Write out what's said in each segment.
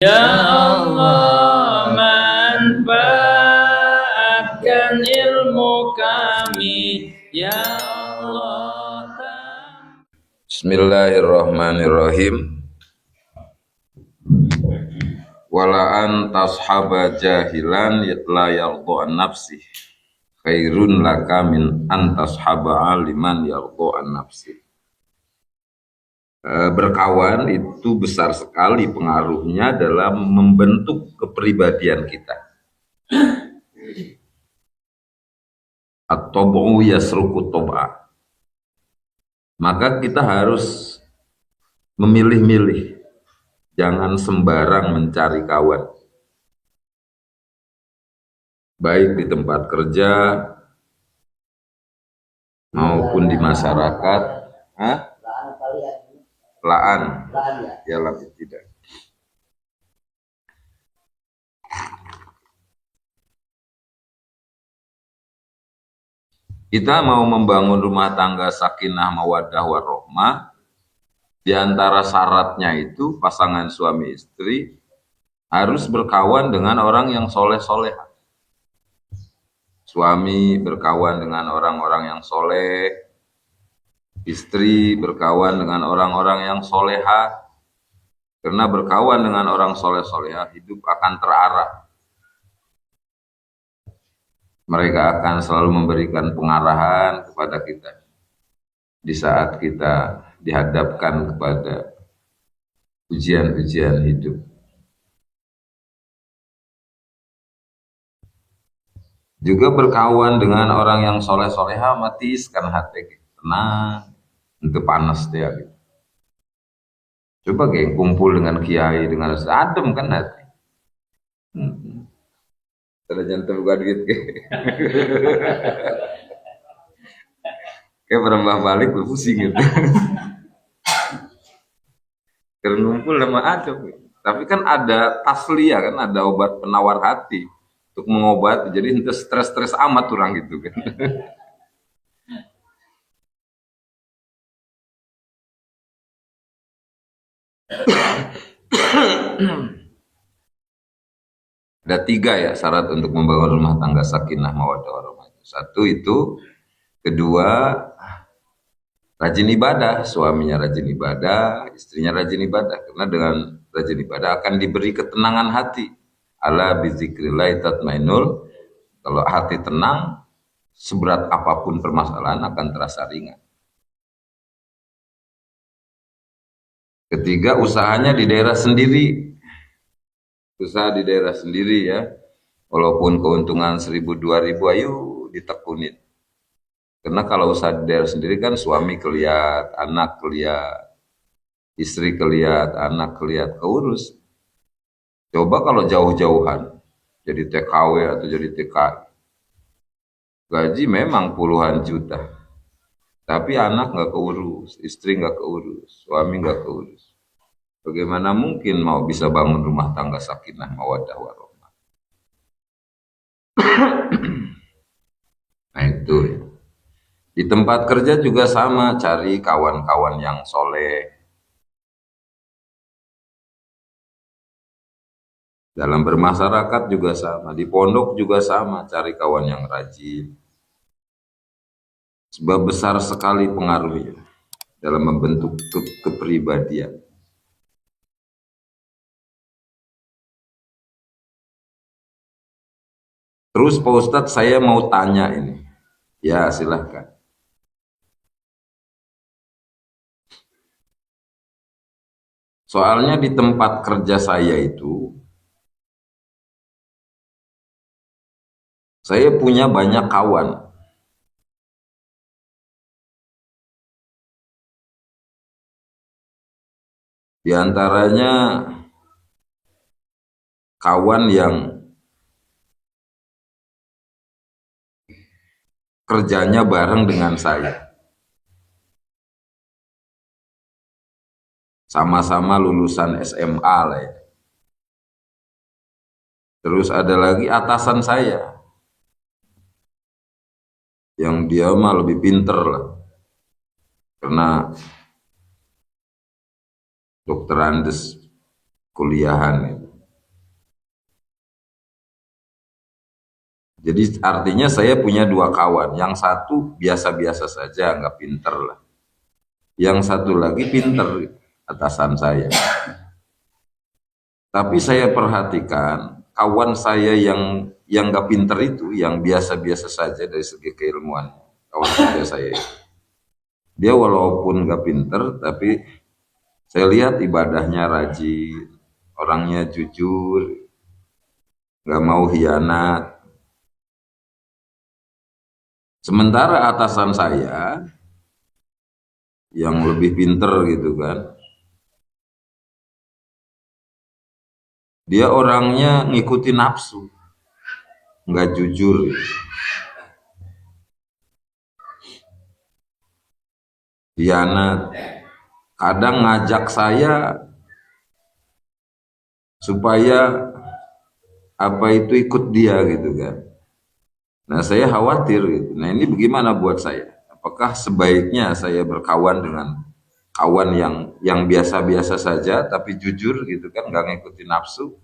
Ya Allah, manfaatkan ilmu kami. Ya Allah. Bismillahirrahmanirrahim. Wala an tashaba jahilan la yardu an nafsi khairun laka min an tashaba aliman yardu an nafsi. Berkawan itu besar sekali pengaruhnya dalam membentuk kepribadian kita. At-tabu'u yasruku tab'a. Maka kita harus memilih-milih, jangan sembarang mencari kawan, baik di tempat kerja maupun di masyarakat. Laan ya lebih tidak. Kita mau membangun rumah tangga sakinah mawaddah warahmah, di antara syaratnya itu pasangan suami istri harus berkawan dengan orang yang soleh-soleh. Suami berkawan dengan orang-orang yang soleh, istri berkawan dengan orang-orang yang soleha. Karena berkawan dengan orang soleh-soleha, hidup akan terarah. Mereka akan selalu memberikan pengarahan kepada kita di saat kita dihadapkan kepada ujian-ujian hidup. Juga berkawan dengan orang yang soleh-soleha, matiskan hati, tenang, itu panas dia. Gitu. Coba kayak kumpul dengan kiai, dengan adem kan hati. Terus bukan duit kayak berambah balik berpusing gitu. Ternumpul sama adem. Tapi kan ada tasliyah kan, ada obat penawar hati untuk mengobati. Jadi itu stres-stres amat orang gitu kan. Ada 3 ya syarat untuk membangun rumah tangga sakinah mawaddah warahmah. 1 itu, kedua rajin ibadah, suaminya rajin ibadah, istrinya rajin ibadah. Karena dengan rajin ibadah akan diberi ketenangan hati. Ala bizikrillah tatmainul. Kalau hati tenang, seberat apapun permasalahan akan terasa ringan. Ketiga, usahanya di daerah sendiri. Usaha di daerah sendiri ya. Walaupun keuntungan 1.000-2.000, ayo ditekunin. Karena kalau usaha di daerah sendiri kan suami keliat, anak keliat, istri keliat, anak keliat, keurus. Coba kalau jauh-jauhan, jadi TKW atau jadi TKI. Gaji memang puluhan juta. Tapi anak nggak keurus, istri nggak keurus, suami nggak keurus. Bagaimana mungkin mau bisa bangun rumah tangga sakinah mawaddah warahmah? Nah itu ya. Di tempat kerja juga sama, cari kawan-kawan yang soleh. Dalam bermasyarakat juga sama, di pondok juga sama, cari kawan yang rajin. Sebab besar sekali pengaruhnya dalam membentuk kepribadian. Terus Pak Ustadz, saya mau tanya ini. Ya silahkan. Soalnya di tempat kerja saya itu, saya punya banyak kawan. Di antaranya kawan yang kerjanya bareng dengan saya. Sama-sama lulusan SMA lah ya. Terus ada lagi atasan saya, yang dia mah lebih pinter lah. Karena dokter Andes kuliahan itu. Jadi artinya saya punya dua kawan. Yang satu biasa-biasa saja, nggak pinter lah. Yang satu lagi pinter, atasan saya. Tapi saya perhatikan kawan saya yang nggak pinter itu, yang biasa-biasa saja dari segi keilmuan, kawan kerja saya itu. Dia walaupun nggak pinter, tapi saya lihat ibadahnya rajin, orangnya jujur, nggak mau hianat. Sementara atasan saya yang lebih pinter gitu kan, dia orangnya ngikuti nafsu, nggak jujur gitu. Hianat. Kadang ngajak saya supaya apa itu ikut dia gitu kan. Nah saya khawatir gitu. Nah ini bagaimana buat saya? Apakah sebaiknya saya berkawan dengan kawan yang biasa-biasa saja tapi jujur gitu kan, nggak ngikutin nafsu?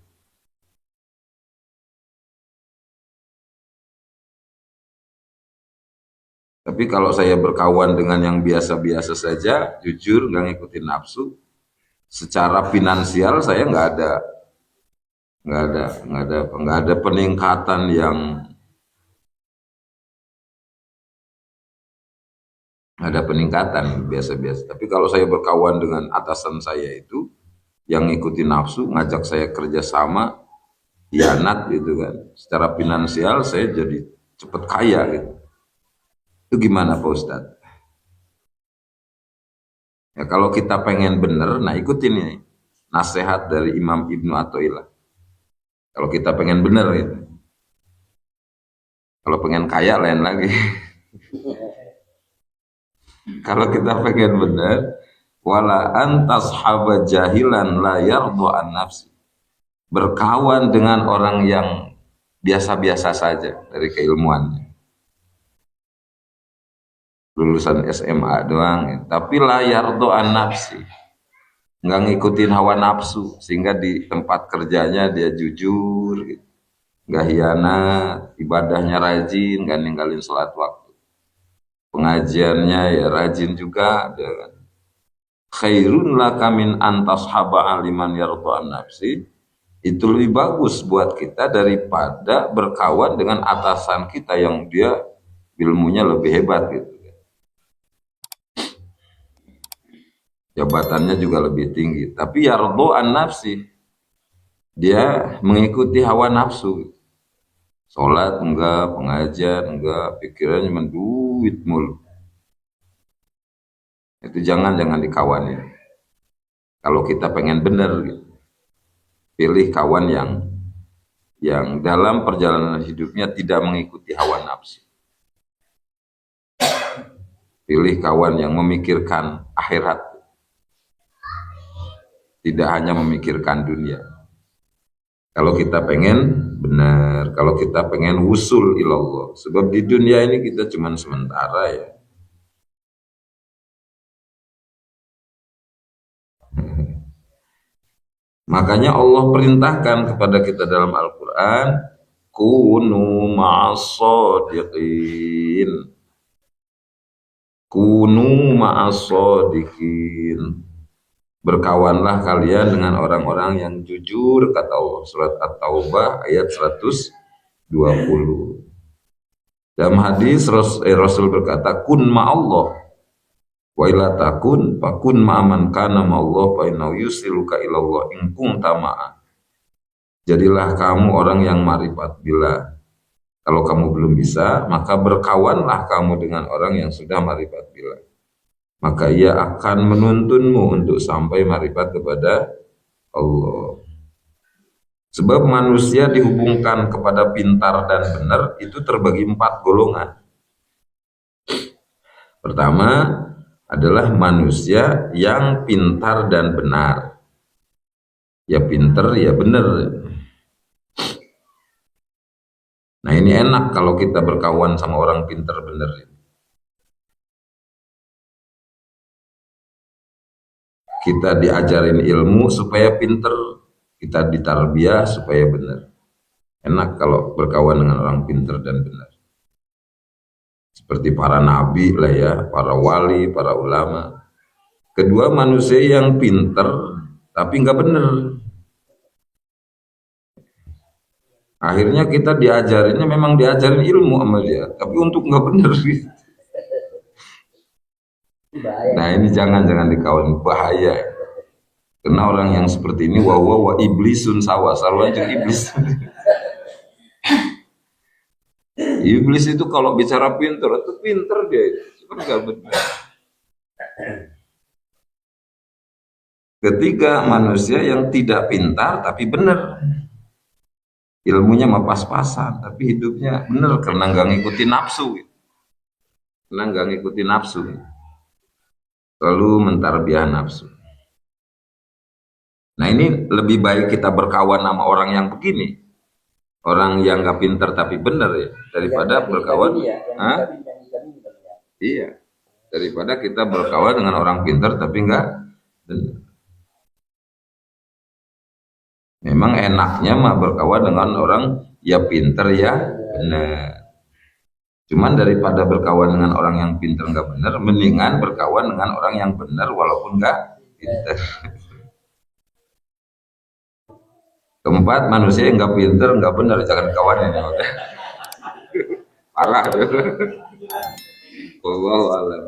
Tapi kalau saya berkawan dengan yang biasa-biasa saja, jujur, nggak ngikutin nafsu, secara finansial saya nggak ada peningkatan yang ada peningkatan biasa-biasa. Tapi kalau saya berkawan dengan atasan saya itu yang ngikutin nafsu, ngajak saya kerjasama, hianat gitu kan. Secara finansial saya jadi cepet kaya gitu. Itu gimana Pak Ustadz? Ya kalau kita pengen bener, nah ikutin ini nasihat dari Imam Ibnu Athaillah. Kalau kita pengen bener gitu. Kalau pengen kaya lain lagi. Kalau kita pengen bener, wala antas haba jahilan la yardu an nafsi. Berkawan dengan orang yang biasa-biasa saja dari keilmuannya. Lulusan SMA doang, ya. Tapi la yardu an nafsi. Nggak ngikutin hawa nafsu, sehingga di tempat kerjanya dia jujur, gitu. Nggak hianat, ibadahnya rajin, nggak ninggalin sholat waktu. Pengajiannya ya rajin juga, ya kan? Khairun laka min antas haba aliman yardu an nafsi. Itu lebih bagus buat kita daripada berkawan dengan atasan kita yang dia ilmunya lebih hebat gitu. Jabatannya juga lebih tinggi. Tapi yardu an nafsi, dia mengikuti hawa nafsu. Sholat enggak, pengajian enggak, pikirannya cuma duit mulu. Itu jangan dikawanin. Kalau kita pengen bener gitu, pilih kawan yang dalam perjalanan hidupnya tidak mengikuti hawa nafsu. Pilih kawan yang memikirkan akhirat, tidak hanya memikirkan dunia. Kalau kita pengen benar, kalau kita pengen wusul ilallah, sebab di dunia ini kita cuma sementara ya. Makanya Allah perintahkan kepada kita dalam Al-Quran, kunu ma'as-sadiqin, kunu ma'as-sadiqin. Berkawanlah kalian dengan orang-orang yang jujur, kata Allah. Surat At-Taubah ayat 120. Dalam hadis Rasul berkata, kun ma'allah wa ila takun fakun ma'aman kana ma'allah fa innahu yusiluka ilallah in kunta ma'a. Jadilah kamu orang yang marifat. Bila kalau kamu belum bisa, maka berkawanlah kamu dengan orang yang sudah marifat bila. Maka ia akan menuntunmu untuk sampai marifat kepada Allah. Sebab manusia dihubungkan kepada pintar dan benar itu terbagi 4 golongan. Pertama adalah manusia yang pintar dan benar. Ya pintar, ya benar. Nah ini enak kalau kita berkawan sama orang pintar benar. Kita diajarin ilmu supaya pintar, kita ditarbiyah supaya benar. Enak kalau berkawan dengan orang pintar dan benar. Seperti para nabi lah ya, para wali, para ulama. Kedua, manusia yang pintar tapi nggak benar. Akhirnya kita diajarinnya memang diajarin ilmu sama dia, tapi untuk nggak benar. Nah ini jangan dikawan, bahaya. Karena orang yang seperti ini wa iblisun sawa, selalu aja iblis. Iblis itu kalau bicara pintar, itu pintar dia, cuma nggak benar. Ketiga, manusia yang tidak pintar tapi benar. Ilmunya mah pas-pasan, tapi hidupnya benar karena nggak ngikutin nafsu. Karena nggak ngikutin nafsu. Lalu mentarbiah nafsu. Nah ini lebih baik kita berkawan sama orang yang begini, orang yang nggak pintar tapi benar ya, daripada berkawan. Iya, daripada kita berkawan dengan orang pintar tapi nggak benar. Memang enaknya mah berkawan dengan orang ya pintar ya benar. Cuman daripada berkawan dengan orang yang pintar nggak benar, mendingan berkawan dengan orang yang benar walaupun nggak pintar. Keempat, manusia yang nggak pintar nggak benar jangan kawanin ya. Parah. Wallahu a'lam.